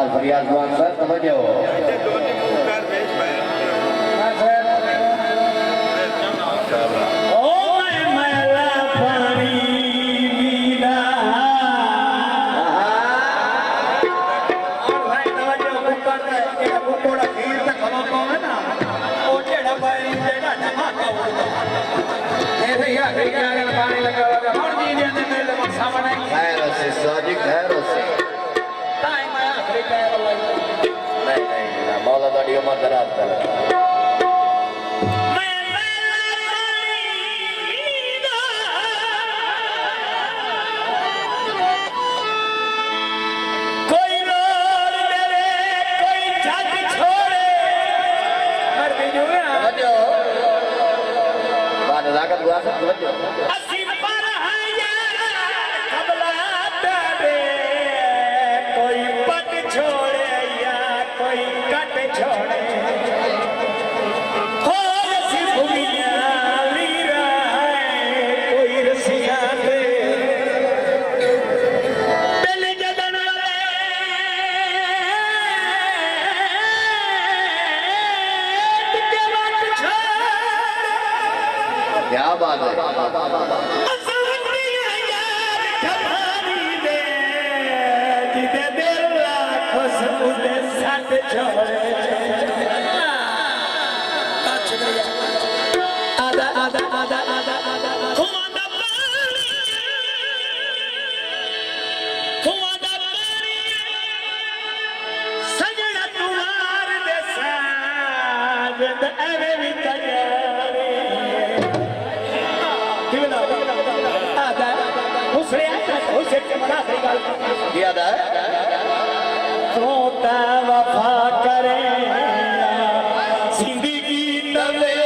शाबाश फरियाद जवान सर समझो मौला दाड़ी उम्र दराज कर क्या बात है वफा करे जिंदगी तवे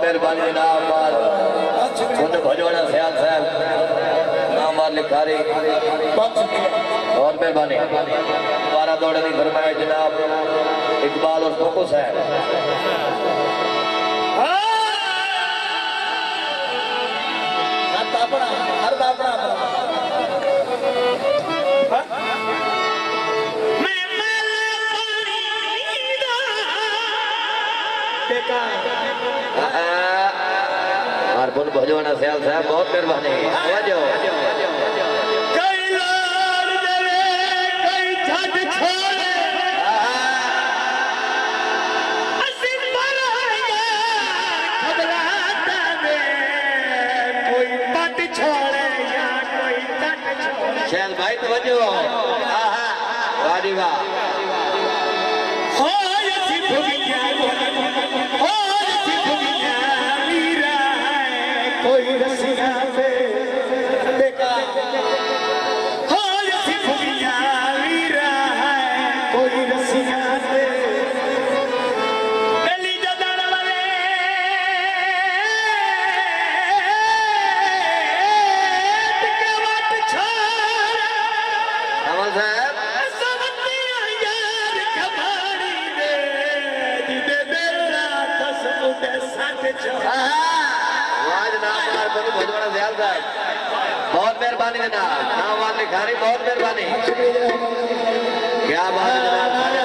मेहरबानी जनाब भजवाना सयाल साहब नाम लिखारी बहुत मेहरबानी दोबारा दौड़े की फरमाए जनाब इकबाल और फोको साहब भजवाना सयाल साहब बहुत मेहरबानी शैल भाई तवज्जो वाह वाह कोई रसिया पे देखा हो यसी भूमिया वीरा है कोई रसिया पे दिल्ली जदन वाले के बात छोड़ कमल साहब समझती यार कबाड़ी दे जिदे मेरा कसम दे साथ छोड़ भजवाना सयाल साहब बहुत मेहरबानी जनाब नाम लिखारी बहुत मेहरबानी क्या बात है जनाब